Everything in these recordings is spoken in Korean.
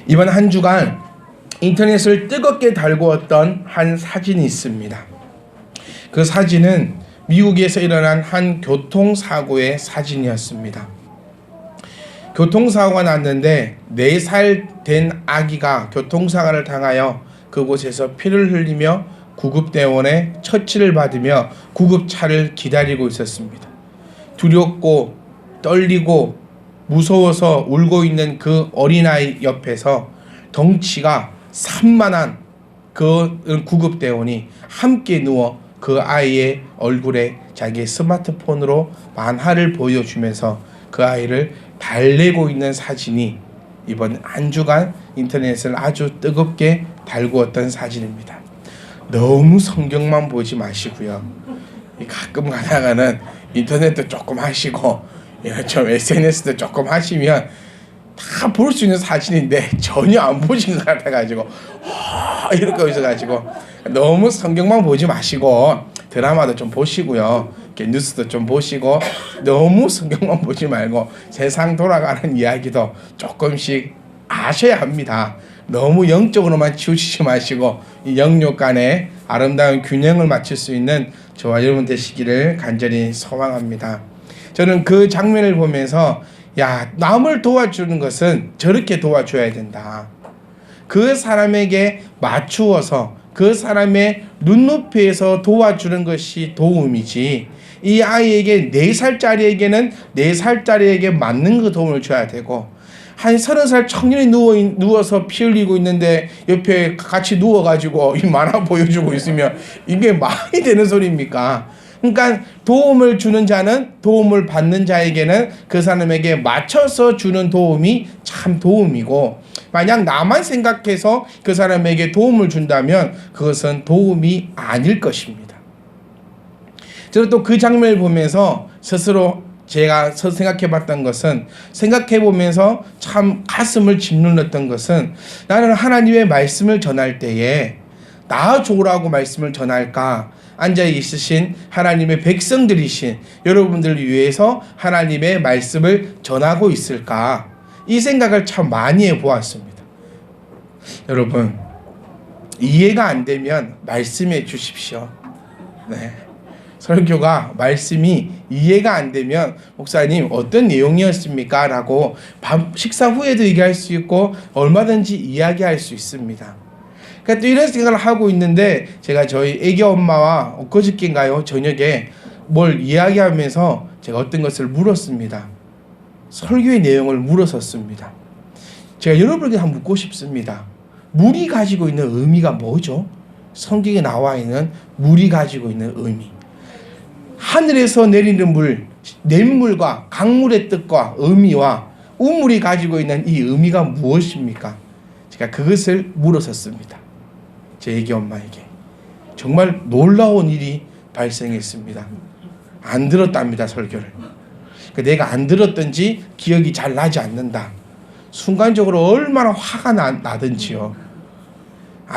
이번 한 주간 인터넷을 뜨겁게 달구었던 한 사진이 있습니다. 그 사진은 미국에서 일어난 한 교통사고의 사진이었습니다. 교통사고가 났는데 4살 된 아기가 교통사고를 당하여 그곳에서 피를 흘리며 구급대원의 처치를 받으며 구급차를 기다리고 있었습니다. 두렵고 떨리고 무서워서 울고 있는 그 어린아이 옆에서 덩치가 산만한 그 구급대원이 함께 누워 그 아이의 얼굴에 자기의 스마트폰으로 만화를 보여주면서 그 아이를 달래고 있는 사진이 이번 한 주간 인터넷을 아주 뜨겁게 달구었던 사진입니다. 너무 성경만 보지 마시고요. 가끔 가다가는 인터넷도 조금 하시고 좀 SNS도 조금 하시면 다 볼 수 있는 사진인데 전혀 안 보신 것 같아가지고 이렇게 있어가지고 너무 성경만 보지 마시고 드라마도 좀 보시고요. 뉴스도 좀 보시고 너무 성경만 보지 말고 세상 돌아가는 이야기도 조금씩 아셔야 합니다. 너무 영적으로만 치우치지 마시고 이 영육 간의 아름다운 균형을 맞출 수 있는 저와 여러분 되시기를 간절히 소망합니다. 저는 그 장면을 보면서 야, 남을 도와주는 것은 저렇게 도와줘야 된다. 그 사람에게 맞추어서 그 사람의 눈높이에서 도와주는 것이 도움이지, 이 아이에게 4살짜리에게는 4살짜리에게 맞는 그 도움을 줘야 되고, 한 30살 청년이 누워서 피 흘리고 있는데 옆에 같이 누워가지고 이 만화 보여주고 있으면 이게 말이 되는 소리입니까? 그러니까 도움을 주는 자는 도움을 받는 자에게는 그 사람에게 맞춰서 주는 도움이 참 도움이고, 만약 나만 생각해서 그 사람에게 도움을 준다면 그것은 도움이 아닐 것입니다. 저는 또 그 장면을 보면서 스스로 제가 생각해 봤던 것은, 생각해 보면서 참 가슴을 짓눌렀던 것은, 나는 하나님의 말씀을 전할 때에 나 좋으라고 말씀을 전할까, 앉아 있으신 하나님의 백성들이신 여러분들을 위해서 하나님의 말씀을 전하고 있을까, 이 생각을 참 많이 해보았습니다. 여러분, 이해가 안 되면 말씀해 주십시오. 네. 설교가 말씀이 이해가 안 되면 목사님 어떤 내용이었습니까? 라고 식사 후에도 얘기할 수 있고 얼마든지 이야기할 수 있습니다. 그러니까 또 이런 생각을 하고 있는데, 제가 저희 애기 엄마와 엊그저께인가요? 저녁에 뭘 이야기하면서 제가 어떤 것을 물었습니다. 설교의 내용을 물었었습니다. 제가 여러분에게 한번 묻고 싶습니다. 물이 가지고 있는 의미가 뭐죠? 성경에 나와 있는 물이 가지고 있는 의미. 하늘에서 내리는 물, 냇물과 강물의 뜻과 의미와 우물이 가지고 있는 이 의미가 무엇입니까? 제가 그것을 물었었습니다. 제 애기 엄마에게. 정말 놀라운 일이 발생했습니다. 안 들었답니다, 설교를. 내가 안 들었든지 기억이 잘 나지 않는다. 순간적으로 얼마나 화가 나든지요.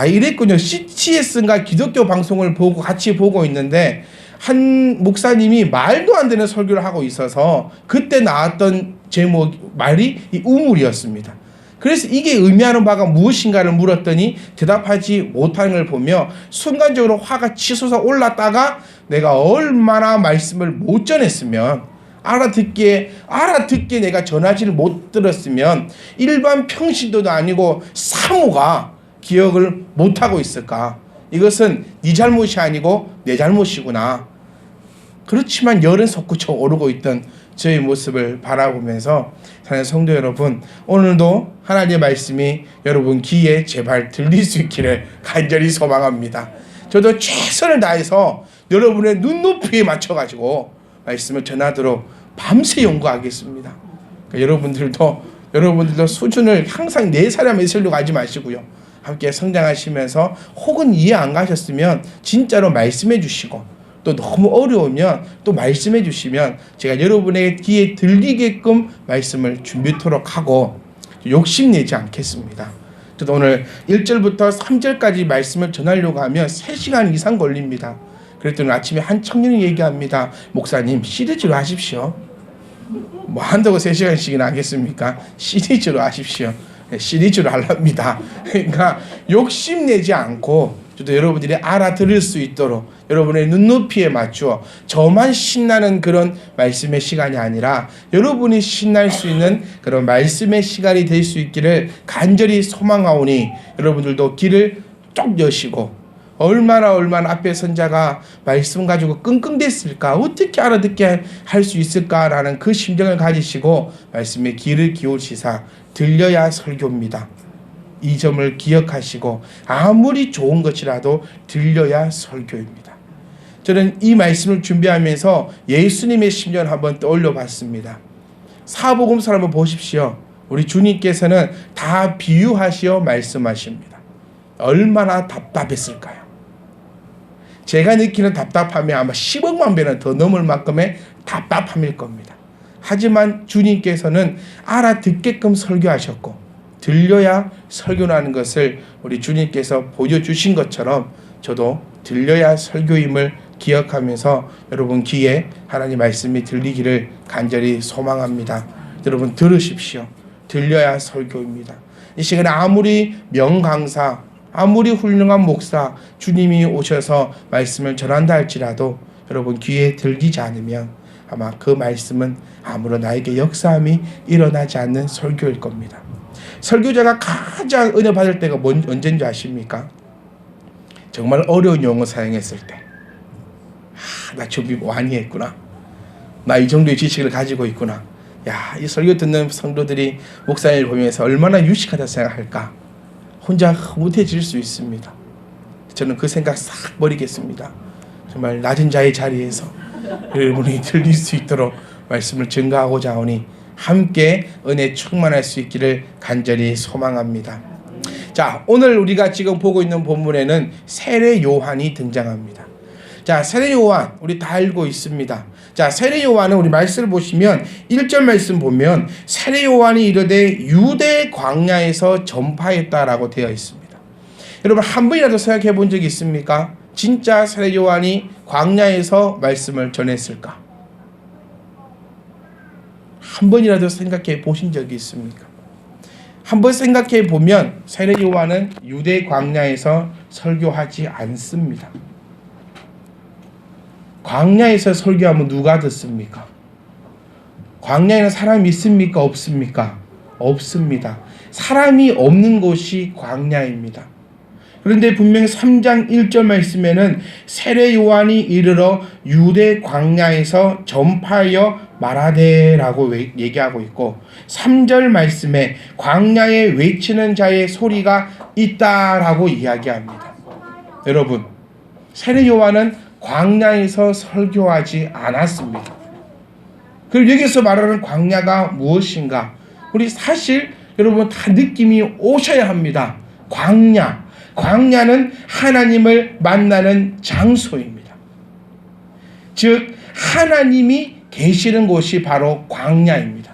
이랬군요. CTS인가 기독교 방송을 보고 같이 보고 있는데 한 목사님이 말도 안 되는 설교를 하고 있어서 그때 나왔던 말이 이 우물이었습니다. 그래서 이게 의미하는 바가 무엇인가를 물었더니 대답하지 못하는 걸 보며 순간적으로 화가 치솟아 올랐다가 내가 얼마나 말씀을 못 전했으면, 알아듣게 내가 전하지를 못 들었으면 일반 평신도도 아니고 사모가 기억을 못하고 있을까. 이것은 네 잘못이 아니고 내 잘못이구나. 그렇지만 열은 솟구쳐 오르고 있던 저의 모습을 바라보면서 사랑하는 성도 여러분, 오늘도 하나님의 말씀이 여러분 귀에 제발 들릴 수 있기를 간절히 소망합니다. 저도 최선을 다해서 여러분의 눈높이에 맞춰가지고 말씀을 전하도록 밤새 연구하겠습니다. 그러니까 여러분들도 수준을 항상 내 사람에 있으려고 하지 마시고요. 함께 성장하시면서 혹은 이해 안 가셨으면 진짜로 말씀해 주시고, 또 너무 어려우면 또 말씀해 주시면 제가 여러분의 귀에 들리게끔 말씀을 준비토록 하고 욕심내지 않겠습니다. 저도 오늘 1절부터 3절까지 말씀을 전하려고 하면 3시간 이상 걸립니다. 그랬더니 아침에 한 청년이 얘기합니다. 목사님, 시리즈로 하십시오. 뭐 한다고 3시간씩이나 하겠습니까? 시리즈로 하십시오. 시리즈로 하랍니다. 그러니까 욕심내지 않고 저도 여러분들이 알아들을 수 있도록 여러분의 눈높이에 맞추어 저만 신나는 그런 말씀의 시간이 아니라 여러분이 신날 수 있는 그런 말씀의 시간이 될 수 있기를 간절히 소망하오니 여러분들도 길을 쭉 여시고 얼마나 앞에 선자가 말씀 가지고 끙끙댔을까, 어떻게 알아듣게 할 수 있을까라는 그 심정을 가지시고 말씀에 귀를 기울이시사 들려야 설교입니다. 이 점을 기억하시고 아무리 좋은 것이라도 들려야 설교입니다. 저는 이 말씀을 준비하면서 예수님의 심정을 한번 떠올려 봤습니다. 사복음서를 한번 보십시오. 우리 주님께서는 다 비유하시어 말씀하십니다. 얼마나 답답했을까요? 제가 느끼는 답답함이 아마 10억만 배는 더 넘을 만큼의 답답함일 겁니다. 하지만 주님께서는 알아듣게끔 설교하셨고 들려야 설교라는 것을 우리 주님께서 보여주신 것처럼 저도 들려야 설교임을 기억하면서 여러분 귀에 하나님 말씀이 들리기를 간절히 소망합니다. 여러분 들으십시오. 들려야 설교입니다. 이 시간에 아무리 명강사, 아무리 훌륭한 목사, 주님이 오셔서 말씀을 전한다 할지라도 여러분 귀에 들리지 않으면 아마 그 말씀은 아무런 나에게 역사함이 일어나지 않는 설교일 겁니다. 설교자가 가장 은혜 받을 때가 언제인지 아십니까? 정말 어려운 용어 사용했을 때. 나 준비 많이 했구나. 나 이 정도의 지식을 가지고 있구나. 야, 이 설교 듣는 성도들이 목사님을 보면서 얼마나 유식하다 생각할까? 혼자 흐뭇해질 수 있습니다. 저는 그 생각 싹 버리겠습니다. 정말 낮은 자의 자리에서 여러분이 들릴 수 있도록 말씀을 증거하고자 하오니 함께 은혜 충만할 수 있기를 간절히 소망합니다. 자, 오늘 우리가 지금 보고 있는 본문에는 세례 요한이 등장합니다. 자, 세례 요한 우리 다 알고 있습니다. 자, 세례 요한은 우리 말씀을 보시면 1절 말씀 보면 세례 요한이 이르되 유대 광야에서 전파했다라고 되어 있습니다. 여러분 한 번이라도 생각해 본 적이 있습니까? 진짜 세례 요한이 광야에서 말씀을 전했을까? 한 번이라도 생각해 보신 적이 있습니까? 한번 생각해 보면 세례 요한은 유대 광야에서 설교하지 않습니다. 광야에서 설교하면 누가 듣습니까? 광야에는 사람이 있습니까? 없습니까? 없습니다. 사람이 없는 곳이 광야입니다. 그런데 분명히 3장 1절 말씀에는 세례 요한이 이르러 유대 광야에서 전파하여 말하되라고 얘기하고 있고 3절 말씀에 광야에 외치는 자의 소리가 있다라고 이야기합니다. 여러분, 세례 요한은 광야에서 설교하지 않았습니다. 그리고 여기서 말하는 광야가 무엇인가? 우리 사실 여러분 다 느낌이 오셔야 합니다. 광야는 하나님을 만나는 장소입니다. 즉 하나님이 계시는 곳이 바로 광야입니다.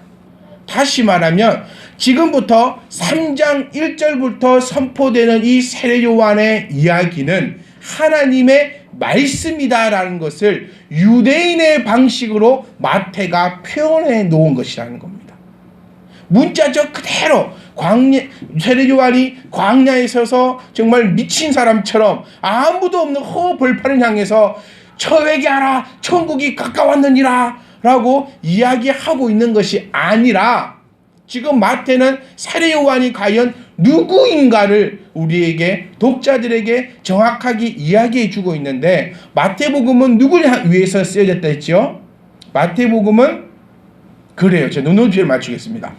다시 말하면 지금부터 3장 1절부터 선포되는 이 세례 요한의 이야기는 하나님의 말씀이다라는 것을 유대인의 방식으로 마태가 표현해 놓은 것이라는 겁니다. 문자적 그대로 세례 요한이 광야에 서서 정말 미친 사람처럼 아무도 없는 허벌판을 향해서 저에게 알아 천국이 가까웠느니라 라고 이야기하고 있는 것이 아니라 지금 마태는 세례 요한이 과연 누구인가를 우리에게 독자들에게 정확하게 이야기해 주고 있는데 마태복음은 누구를 위해서 쓰여졌다 했죠? 마태복음은 그래요. 제가 눈높이를 맞추겠습니다.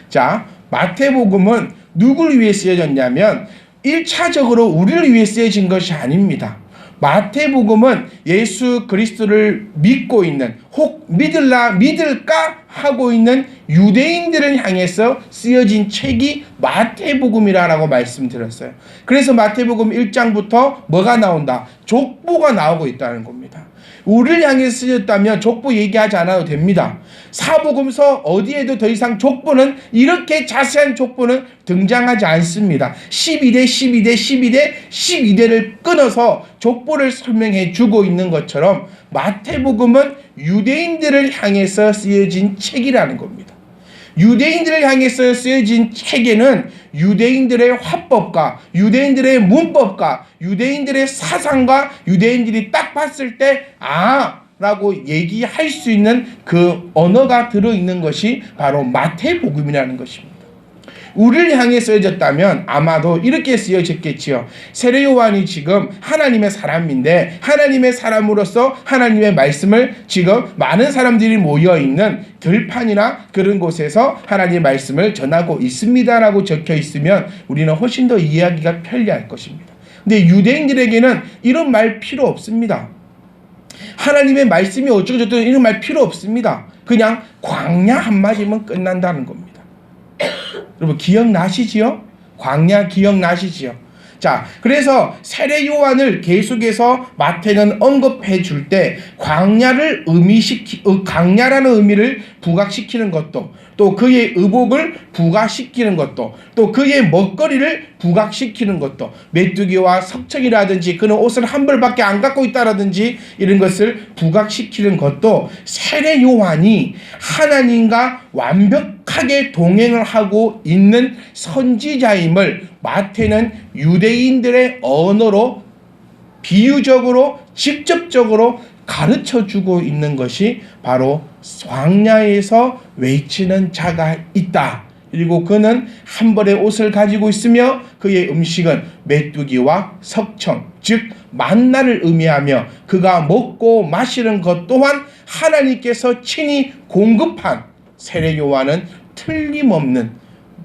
자, 마태복음은 누구를 위해 쓰여졌냐면 1차적으로 우리를 위해 쓰여진 것이 아닙니다. 마태복음은 예수 그리스도를 믿고 있는 혹 믿을까 하고 있는 유대인들을 향해서 쓰여진 책이 마태복음이라고 말씀드렸어요. 그래서 마태복음 1장부터 뭐가 나온다? 족보가 나오고 있다는 겁니다. 우리를 향해 쓰였다면 족보 얘기하지 않아도 됩니다. 사복음서 어디에도 더 이상 족보는 이렇게 자세한 족보는 등장하지 않습니다. 12대 를 끊어서 족보를 설명해 주고 있는 것처럼 마태복음은 유대인들을 향해서 쓰여진 책이라는 겁니다. 유대인들을 향해서 쓰여진 책에는 유대인들의 화법과 유대인들의 문법과 유대인들의 사상과 유대인들이 딱 봤을 때 라고 얘기할 수 있는 그 언어가 들어있는 것이 바로 마태복음이라는 것입니다. 우리를 향해 쓰여졌다면 아마도 이렇게 쓰여졌겠지요. 세례 요한이 지금 하나님의 사람인데 하나님의 사람으로서 하나님의 말씀을 지금 많은 사람들이 모여있는 들판이나 그런 곳에서 하나님의 말씀을 전하고 있습니다라고 적혀 있으면 우리는 훨씬 더 이해하기가 편리할 것입니다. 근데 유대인들에게는 이런 말 필요 없습니다. 하나님의 말씀이 어쩌고저쩌고 이런 말 필요 없습니다. 그냥 광야 한마디면 끝난다는 겁니다. 여러분 기억나시지요? 광야 기억나시지요? 자, 그래서 세례 요한을 계속해서 마태는 언급해 줄 때 광야라는 의미를 부각시키는 것도, 또 그의 의복을 부각시키는 것도, 또 그의 먹거리를 부각시키는 것도, 메뚜기와 석청이라든지 그는 옷을 한 벌밖에 안 갖고 있다라든지 이런 것을 부각시키는 것도 세례 요한이 하나님과 완벽하게 동행을 하고 있는 선지자임을 마태는 유대인들의 언어로 비유적으로 직접적으로 가르쳐주고 있는 것이 바로 광야에서 외치는 자가 있다. 그리고 그는 한 벌의 옷을 가지고 있으며 그의 음식은 메뚜기와 석청, 즉 만나를 의미하며 그가 먹고 마시는 것 또한 하나님께서 친히 공급한, 세례 요한은 틀림없는,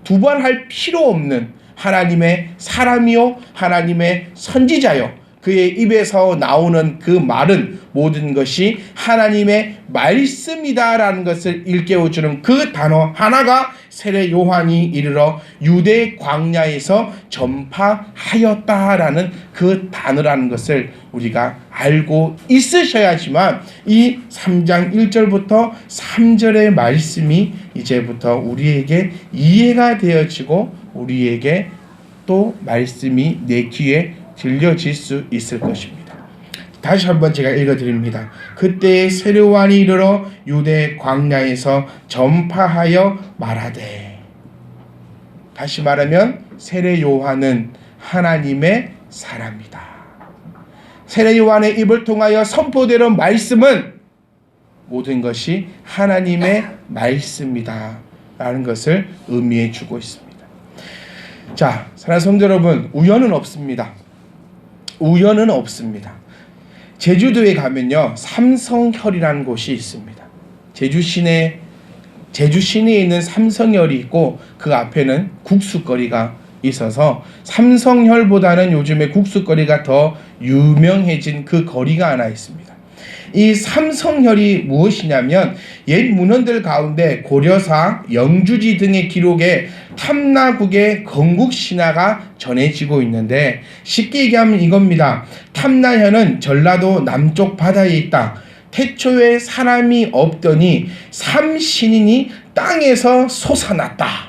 두발할 필요 없는 하나님의 사람이요 하나님의 선지자요. 그의 입에서 나오는 그 말은 모든 것이 하나님의 말씀이다라는 것을 일깨워주는 그 단어 하나가 세례 요한이 이르러 유대 광야에서 전파하였다라는 그 단어라는 것을 우리가 알고 있으셔야지만 이 3장 1절부터 3절의 말씀이 이제부터 우리에게 이해가 되어지고 우리에게 또 말씀이 내 귀에 들려질 수 있을 것입니다. 다시 한번 제가 읽어드립니다. 그때 세례 요한이 이르러 유대 광야에서 전파하여 말하되. 다시 말하면 세례 요한은 하나님의 사람이다. 세례 요한의 입을 통하여 선포되는 말씀은 모든 것이 하나님의 말씀이다 라는 것을 의미해 주고 있습니다. 자, 사랑하는 성도 여러분, 우연은 없습니다. 우연은 없습니다. 제주도에 가면요, 삼성혈이라는 곳이 있습니다. 제주 시내에 있는 삼성혈이 있고 그 앞에는 국수거리가 있어서 삼성혈보다는 요즘에 국수거리가 더 유명해진 그 거리가 하나 있습니다. 이 삼성혈이 무엇이냐면 옛 문헌들 가운데 고려사, 영주지 등의 기록에 탐나국의 건국신화가 전해지고 있는데 쉽게 얘기하면 이겁니다. 탐나현은 전라도 남쪽 바다에 있다. 태초에 사람이 없더니 삼신인이 땅에서 솟아났다.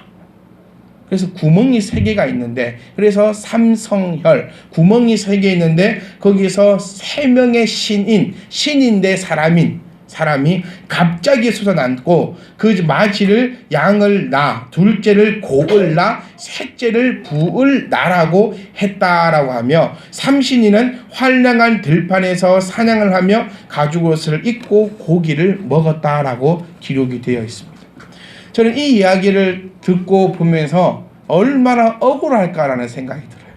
그래서 구멍이 3개가 있는데, 그래서 삼성혈, 구멍이 3개 있는데 거기서 3명의 신인데 사람이 갑자기 솟아났고 그 마지를 양을 낳아, 둘째를 고을 낳아, 셋째를 부을 낳으라고 했다라고 하며, 삼신이는 황량한 들판에서 사냥을 하며 가죽옷을 입고 고기를 먹었다라고 기록이 되어 있습니다. 저는 이 이야기를 듣고 보면서 얼마나 억울할까라는 생각이 들어요.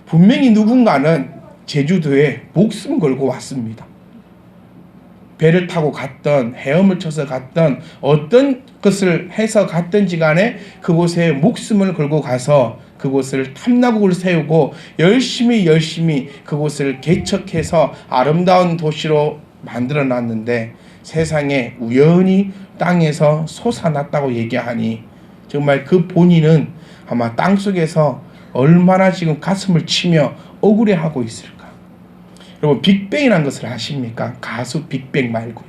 분명히 누군가는 제주도에 목숨 걸고 왔습니다. 배를 타고 갔던, 헤엄을 쳐서 갔던, 어떤 것을 해서 갔든지 간에 그곳에 목숨을 걸고 가서 그곳을 탐나국을 세우고 열심히 그곳을 개척해서 아름다운 도시로 만들어 놨는데 세상에 우연히 땅에서 솟아났다고 얘기하니 정말 그 본인은 아마 땅속에서 얼마나 지금 가슴을 치며 억울해하고 있을까. 여러분, 빅뱅이라는 것을 아십니까? 가수 빅뱅 말고요.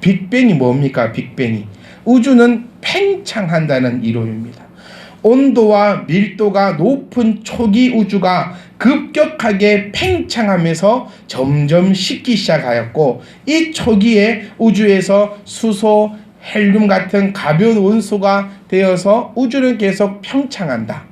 빅뱅이 뭡니까? 빅뱅이 우주는 팽창한다는 이론입니다. 온도와 밀도가 높은 초기 우주가 급격하게 팽창하면서 점점 식기 시작하였고, 이 초기에 우주에서 수소, 헬륨 같은 가벼운 원소가 되어서 우주는 계속 평창한다.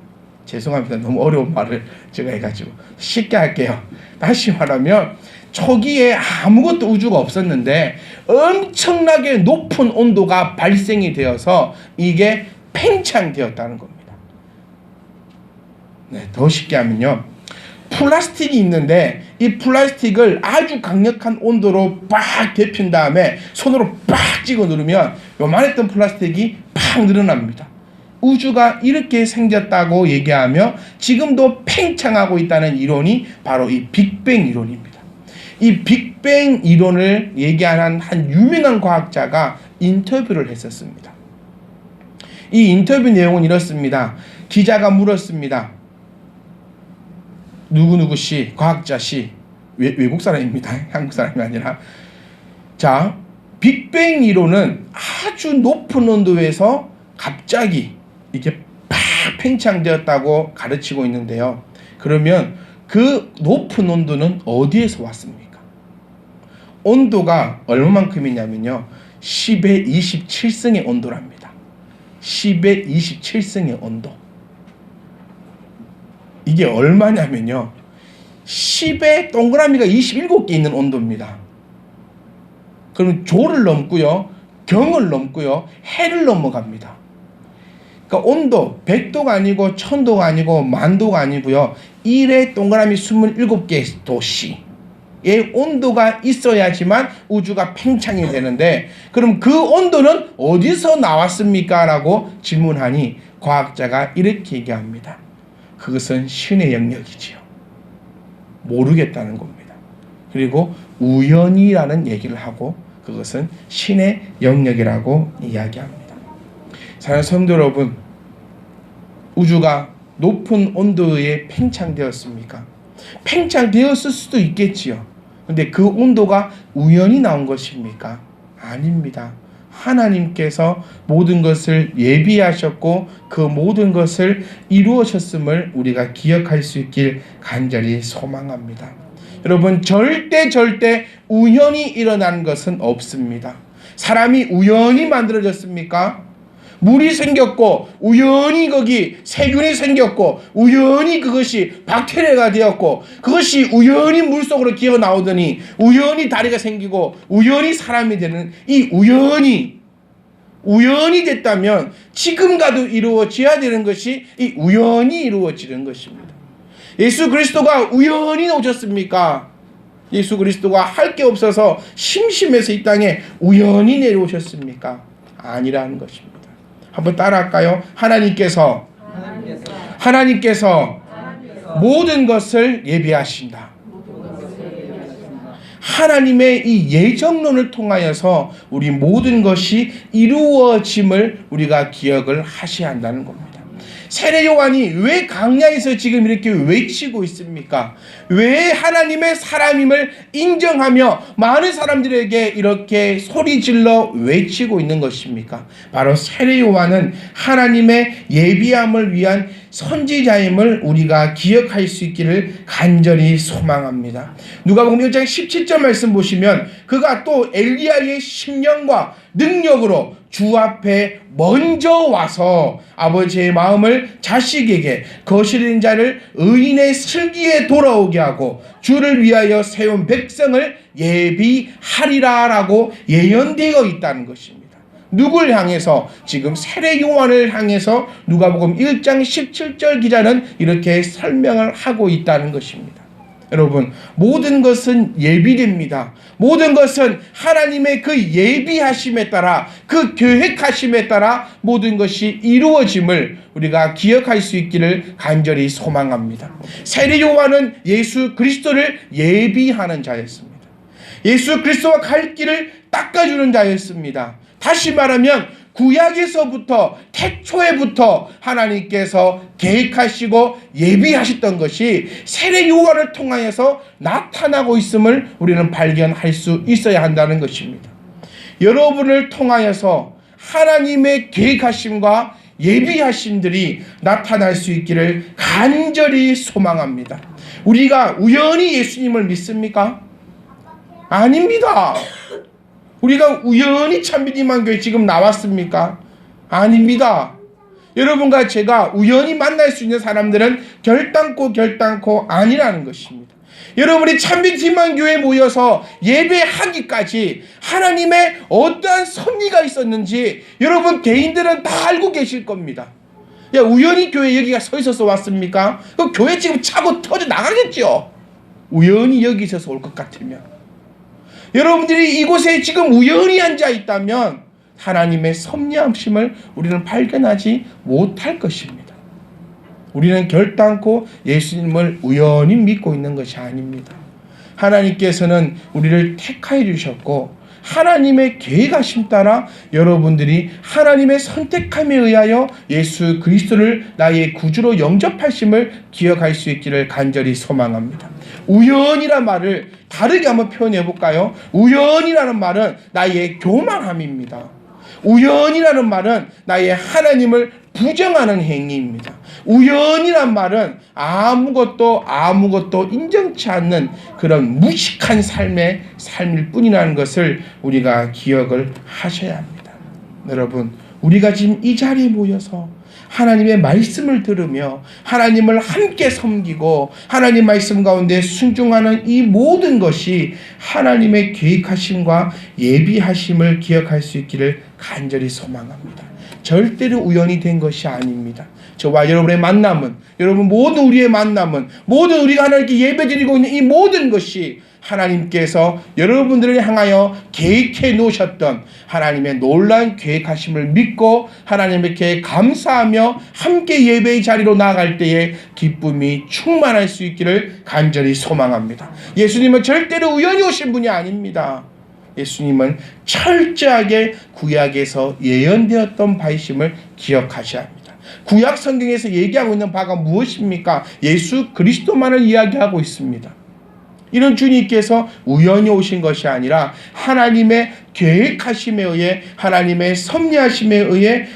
죄송합니다. 너무 어려운 말을 제가 해가지고 쉽게 할게요. 다시 말하면 초기에 아무것도 우주가 없었는데 엄청나게 높은 온도가 발생이 되어서 이게 팽창되었다는 겁니다. 네, 더 쉽게 하면요, 플라스틱이 있는데 이 플라스틱을 아주 강력한 온도로 빡 데핀 다음에 손으로 빡 찍어 누르면 요만했던 플라스틱이 팍 늘어납니다. 우주가 이렇게 생겼다고 얘기하며 지금도 팽창하고 있다는 이론이 바로 이 빅뱅 이론입니다. 이 빅뱅 이론을 얘기하는 한 유명한 과학자가 인터뷰를 했었습니다. 이 인터뷰 내용은 이렇습니다. 기자가 물었습니다. 누구누구 씨, 과학자 씨, 외국 사람입니다. 한국 사람이 아니라. 자, 빅뱅 이론은 아주 높은 온도에서 갑자기 이게 팍 팽창되었다고 가르치고 있는데요. 그러면 그 높은 온도는 어디에서 왔습니까? 온도가 얼마만큼이냐면요, 10의 27승의 온도랍니다. 10의 27승의 온도. 이게 얼마냐면요, 10에 동그라미가 27개 있는 온도입니다. 그럼 조를 넘고요, 경을 넘고요, 해를 넘어갑니다. 그러니까 온도 100도가 아니고 1000도가 아니고 만도가 아니고요, 1에 동그라미 27개 도시의 온도가 있어야지만 우주가 팽창이 되는데, 그럼 그 온도는 어디서 나왔습니까? 라고 질문하니 과학자가 이렇게 얘기합니다. 그것은 신의 영역이지요. 모르겠다는 겁니다. 그리고 우연이라는 얘기를 하고 그것은 신의 영역이라고 이야기합니다. 사랑하는 성도 여러분, 우주가 높은 온도에 팽창되었습니까? 팽창되었을 수도 있겠지요. 근데 그 온도가 우연히 나온 것입니까? 아닙니다. 하나님께서 모든 것을 예비하셨고 그 모든 것을 이루어셨음을 우리가 기억할 수 있길 간절히 소망합니다. 여러분, 절대 우연히 일어난 것은 없습니다. 사람이 우연히 만들어졌습니까? 물이 생겼고 우연히 거기 세균이 생겼고 우연히 그것이 박테리아가 되었고 그것이 우연히 물속으로 기어 나오더니 우연히 다리가 생기고 우연히 사람이 되는 이 우연이 됐다면 지금과도 이루어져야 되는 것이 이 우연히 이루어지는 것입니다. 예수 그리스도가 우연히 오셨습니까? 예수 그리스도가 할 게 없어서 심심해서 이 땅에 우연히 내려오셨습니까? 아니라는 것입니다. 한번 따라할까요? 하나님께서 모든 것을 예비하신다. 하나님의 이 예정론을 통하여서 우리 모든 것이 이루어짐을 우리가 기억을 하셔야 한다는 겁니다. 세례 요한이 왜 강야에서 지금 이렇게 외치고 있습니까? 왜 하나님의 사람임을 인정하며 많은 사람들에게 이렇게 소리질러 외치고 있는 것입니까? 바로 세례 요한은 하나님의 예비함을 위한 선지자임을 우리가 기억할 수 있기를 간절히 소망합니다. 누가복음 1장 17절 말씀 보시면 그가 또 엘리야의 심령과 능력으로 주 앞에 먼저 와서 아버지의 마음을 자식에게 거스린 자를 의인의 슬기에 돌아오게 하고 주를 위하여 세운 백성을 예비하리라 라고 예언되어 있다는 것입니다. 누굴 향해서? 지금 세례 요한을 향해서 누가복음 1장 17절 기자는 이렇게 설명을 하고 있다는 것입니다. 여러분, 모든 것은 예비됩니다. 모든 것은 하나님의 그 예비하심에 따라, 그 계획하심에 따라 모든 것이 이루어짐을 우리가 기억할 수 있기를 간절히 소망합니다. 세례 요한은 예수 그리스도를 예비하는 자였습니다. 예수 그리스도와 갈 길을 닦아주는 자였습니다. 다시 말하면 구약에서부터 태초에부터 하나님께서 계획하시고 예비하셨던 것이 세례 요한을 통하여서 나타나고 있음을 우리는 발견할 수 있어야 한다는 것입니다. 여러분을 통하여서 하나님의 계획하심과 예비하심들이 나타날 수 있기를 간절히 소망합니다. 우리가 우연히 예수님을 믿습니까? 아닙니다. 우리가 우연히 참미디만교회 지금 나왔습니까? 아닙니다. 여러분과 제가 우연히 만날 수 있는 사람들은 결단코 아니라는 것입니다. 여러분이 참미디만교회에 모여서 예배하기까지 하나님의 어떠한 섭리가 있었는지 여러분 개인들은 다 알고 계실 겁니다. 야, 우연히 교회 여기가 서 있어서 왔습니까? 그 교회 지금 차고 터져 나가겠죠. 우연히 여기 있어서 올 것 같으면. 여러분들이 이곳에 지금 우연히 앉아 있다면 하나님의 섭리하심을 우리는 발견하지 못할 것입니다. 우리는 결단코 예수님을 우연히 믿고 있는 것이 아닙니다. 하나님께서는 우리를 택하여 주셨고 하나님의 계획하심 따라 여러분들이 하나님의 선택함에 의하여 예수 그리스도를 나의 구주로 영접하심을 기억할 수 있기를 간절히 소망합니다. 우연이란 말을 다르게 한번 표현해 볼까요? 우연이라는 말은 나의 교만함입니다. 우연이라는 말은 나의 하나님을 부정하는 행위입니다. 우연이란 말은 아무것도 인정치 않는 그런 무식한 삶일 뿐이라는 것을 우리가 기억을 하셔야 합니다. 여러분, 우리가 지금 이 자리에 모여서 하나님의 말씀을 들으며 하나님을 함께 섬기고 하나님 말씀 가운데 순종하는 이 모든 것이 하나님의 계획하심과 예비하심을 기억할 수 있기를 간절히 소망합니다. 절대로 우연히 된 것이 아닙니다. 저와 여러분의 만남은, 여러분 모든 우리의 만남은, 모든 우리가 하나님께 예배드리고 있는 이 모든 것이 하나님께서 여러분들을 향하여 계획해 놓으셨던 하나님의 놀라운 계획하심을 믿고 하나님께 감사하며 함께 예배의 자리로 나아갈 때에 기쁨이 충만할 수 있기를 간절히 소망합니다. 예수님은 절대로 우연히 오신 분이 아닙니다. 예수님은 철저하게 구약에서 예언되었던 바이심을 기억하셔야 합니다. 구약 성경에서 얘기하고 있는 바가 무엇입니까? 예수 그리스도만을 이야기하고 있습니다. 이런 주님께서 우연히 오신 것이 아니라 하나님의 계획하심에 의해 하나님의 섭리하심에 의해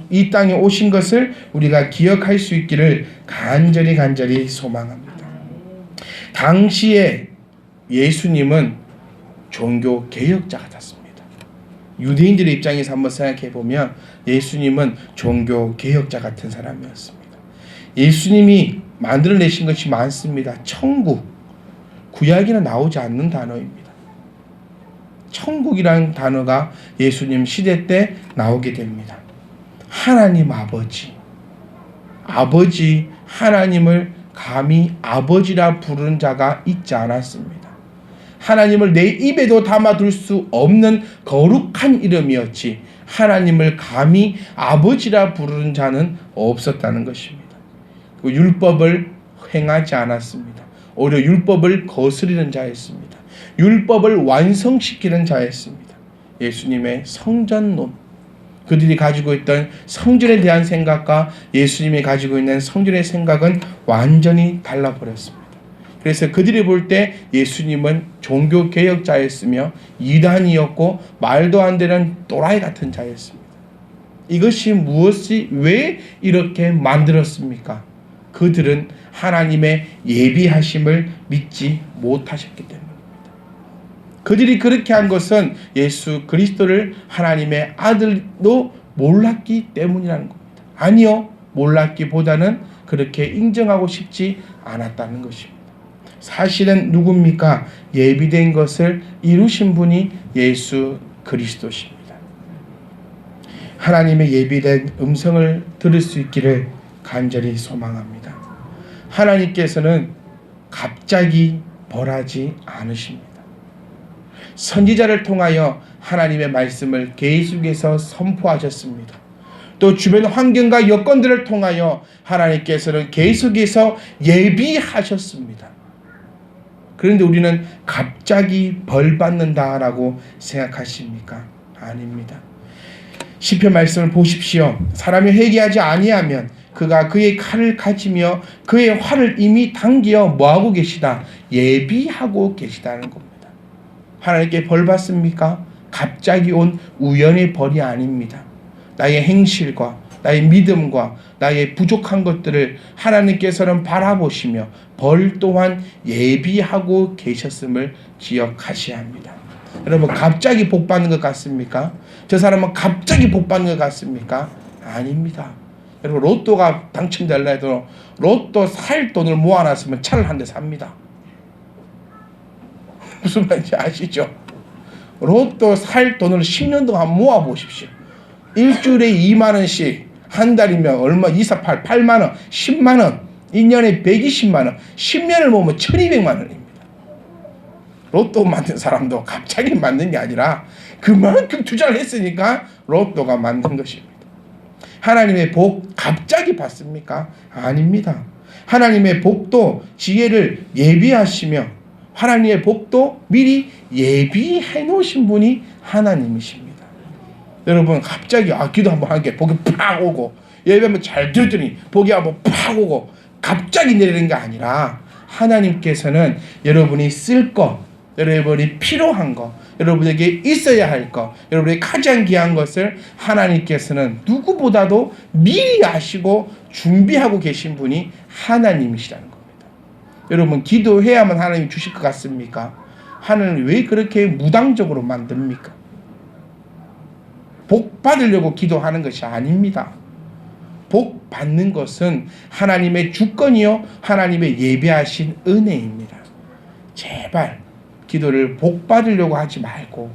이 땅에 오신 것을 우리가 기억할 수 있기를 간절히 소망합니다. 당시에 예수님은 종교 개혁자 같았습니다. 유대인들의 입장에서 한번 생각해 보면 예수님은 종교 개혁자 같은 사람이었습니다. 예수님이 만들어내신 것이 많습니다. 천국, 구약에는 나오지 않는 단어입니다. 천국이라는 단어가 예수님 시대 때 나오게 됩니다. 하나님 아버지 하나님을 감히 아버지라 부르는 자가 있지 않았습니다. 하나님을 내 입에도 담아둘 수 없는 거룩한 이름이었지 하나님을 감히 아버지라 부르는 자는 없었다는 것입니다. 그 율법을 행하지 않았습니다. 오히려 율법을 거스리는 자였습니다. 율법을 완성시키는 자였습니다. 예수님의 성전론, 그들이 가지고 있던 성전에 대한 생각과 예수님이 가지고 있는 성전의 생각은 완전히 달라버렸습니다. 그래서 그들이 볼 때 예수님은 종교개혁자였으며 이단이었고 말도 안 되는 또라이 같은 자였습니다. 이것이 왜 이렇게 만들었습니까? 그들은 하나님의 예비하심을 믿지 못하셨기 때문입니다. 그들이 그렇게 한 것은 예수 그리스도를 하나님의 아들로 몰랐기 때문이라는 겁니다. 아니요, 몰랐기보다는 그렇게 인정하고 싶지 않았다는 것입니다. 사실은 누굽니까? 예비된 것을 이루신 분이 예수 그리스도십니다. 하나님의 예비된 음성을 들을 수 있기를 간절히 소망합니다. 하나님께서는 갑자기 벌하지 않으십니다. 선지자를 통하여 하나님의 말씀을 계속해서 선포하셨습니다. 또 주변 환경과 여건들을 통하여 하나님께서는 계속해서 예비하셨습니다. 그런데 우리는 갑자기 벌 받는다라고 생각하십니까? 아닙니다. 시편 말씀을 보십시오. 사람이 회개하지 아니하면 그가 그의 칼을 가지며 그의 활을 이미 당겨 뭐하고 계시다? 예비하고 계시다는 겁니다. 하나님께 벌 받습니까? 갑자기 온 우연의 벌이 아닙니다. 나의 행실과 나의 믿음과 나의 부족한 것들을 하나님께서는 바라보시며 벌 또한 예비하고 계셨음을 기억하셔야 합니다. 여러분, 갑자기 복 받는 것 같습니까? 저 사람은 갑자기 복 받는 것 같습니까? 아닙니다. 여러분, 로또가 당첨될라 해도 로또 살 돈을 모아놨으면 차를 한 대 삽니다. 무슨 말인지 아시죠? 로또 살 돈을 10년 동안 모아보십시오. 일주일에 2만원씩, 한 달이면 얼마, 2, 4, 8, 8만원, 10만원, 1년에 120만원, 10년을 모으면 1200만원입니다. 로또 만든 사람도 갑자기 만든 게 아니라 그만큼 투자를 했으니까 로또가 만든 것입니다. 하나님의 복 갑자기 받습니까? 아닙니다. 하나님의 복도 지혜를 예비하시며 하나님의 복도 미리 예비해 놓으신 분이 하나님이십니다. 여러분, 갑자기 기도 한번 하게 복이 팍 오고 예배 한번 잘 들더니 복이 한번 팍 오고 갑자기 내리는 게 아니라 하나님께서는 여러분이 쓸 거, 여러분이 필요한 거, 여러분에게 있어야 할 것, 여러분의 가장 귀한 것을 하나님께서는 누구보다도 미리 아시고 준비하고 계신 분이 하나님이시라는 겁니다. 여러분, 기도해야만 하나님이 주실 것 같습니까? 하나님을 왜 그렇게 무당적으로 만듭니까? 복 받으려고 기도하는 것이 아닙니다. 복 받는 것은 하나님의 주권이요 하나님의 예비하신 은혜입니다. 제발 기도를 복 받으려고 하지 말고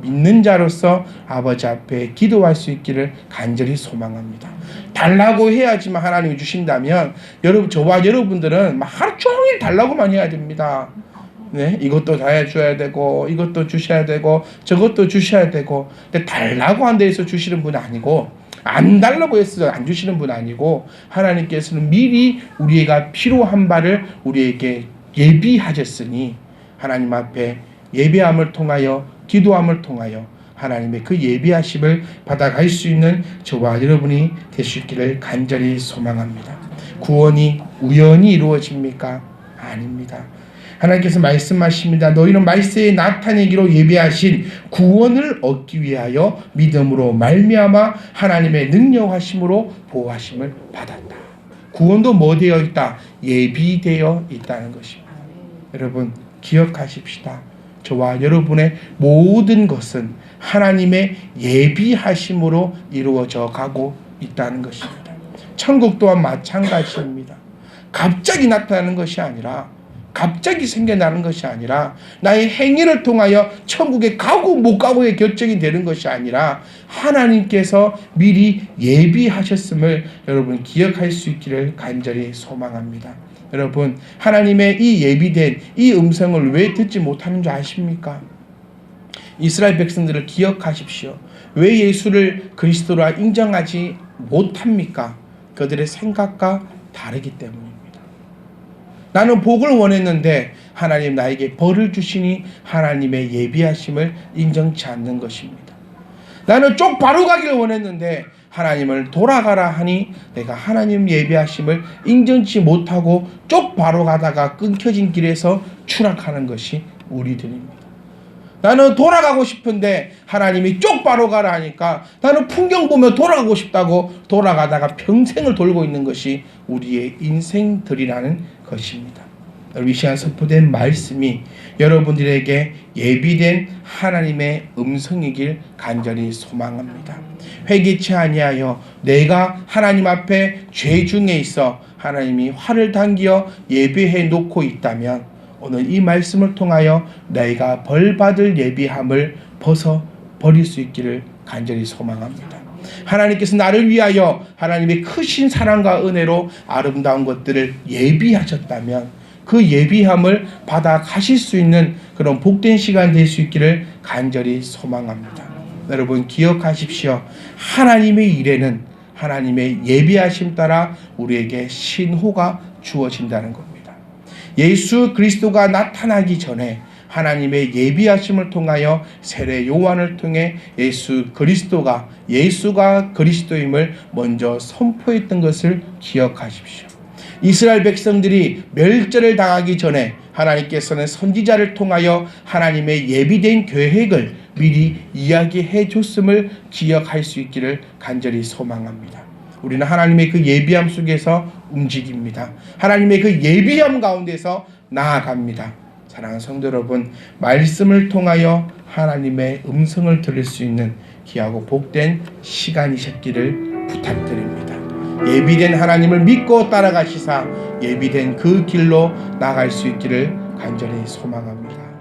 믿는 자로서 아버지 앞에 기도할 수 있기를 간절히 소망합니다. 달라고 해야지만 하나님이 주신다면 여러분, 저와 여러분들은 하루 종일 달라고만 해야 됩니다. 네, 이것도 다 해줘야 되고 이것도 주셔야 되고 저것도 주셔야 되고. 근데 달라고 한 데에서 주시는 분 아니고, 안 달라고 해서 안 주시는 분 아니고, 하나님께서는 미리 우리가 필요한 바를 우리에게 예비하셨으니 하나님 앞에 예배함을 통하여 기도함을 통하여 하나님의 그 예비하심을 받아갈 수 있는 저와 여러분이 될 수 있기를 간절히 소망합니다. 구원이 우연히 이루어집니까? 아닙니다. 하나님께서 말씀하십니다. 너희는 말세에 나타내기로 예비하신 구원을 얻기 위하여 믿음으로 말미암아 하나님의 능력하심으로 보호하심을 받았다. 구원도 뭐 되어 있다? 예비되어 있다는 것입니다. 여러분, 기억하십시다. 저와 여러분의 모든 것은 하나님의 예비하심으로 이루어져 가고 있다는 것입니다. 천국 또한 마찬가지입니다. 갑자기 나타나는 것이 아니라, 갑자기 생겨나는 것이 아니라, 나의 행위를 통하여 천국에 가고 못 가고의 결정이 되는 것이 아니라 하나님께서 미리 예비하셨음을 여러분 기억할 수 있기를 간절히 소망합니다. 여러분, 하나님의 이 예비된 이 음성을 왜 듣지 못하는 줄 아십니까? 이스라엘 백성들을 기억하십시오. 왜 예수를 그리스도라 인정하지 못합니까? 그들의 생각과 다르기 때문입니다. 나는 복을 원했는데 하나님 나에게 벌을 주시니 하나님의 예비하심을 인정치 않는 것입니다. 나는 쪽 바로 가기를 원했는데 하나님을 돌아가라 하니 내가 하나님 예비하심을 인정치 못하고 쪽 바로 가다가 끊겨진 길에서 추락하는 것이 우리들입니다. 나는 돌아가고 싶은데 하나님이 쪽 바로 가라 하니까 나는 풍경 보며 돌아가고 싶다고 돌아가다가 평생을 돌고 있는 것이 우리의 인생들이라는 것입니다. 이 시간 선포된 말씀이 여러분들에게 예비된 하나님의 음성이길 간절히 소망합니다. 회개치 아니하여 내가 하나님 앞에 죄 중에 있어 하나님이 화를 당기어 예비해 놓고 있다면 오늘 이 말씀을 통하여 내가 벌받을 예비함을 벗어버릴 수 있기를 간절히 소망합니다. 하나님께서 나를 위하여 하나님의 크신 사랑과 은혜로 아름다운 것들을 예비하셨다면 그 예비함을 받아 가실 수 있는 그런 복된 시간 될 수 있기를 간절히 소망합니다. 여러분, 기억하십시오. 하나님의 일에는 하나님의 예비하심 따라 우리에게 신호가 주어진다는 겁니다. 예수 그리스도가 나타나기 전에 하나님의 예비하심을 통하여 세례 요한을 통해 예수가 그리스도임을 먼저 선포했던 것을 기억하십시오. 이스라엘 백성들이 멸절을 당하기 전에 하나님께서는 선지자를 통하여 하나님의 예비된 계획을 미리 이야기해 줬음을 기억할 수 있기를 간절히 소망합니다. 우리는 하나님의 그 예비함 속에서 움직입니다. 하나님의 그 예비함 가운데서 나아갑니다. 사랑하는 성도 여러분, 말씀을 통하여 하나님의 음성을 들을 수 있는 귀하고 복된 시간이셨기를 부탁드립니다. 예비된 하나님을 믿고 따라가시사 예비된 그 길로 나갈 수 있기를 간절히 소망합니다.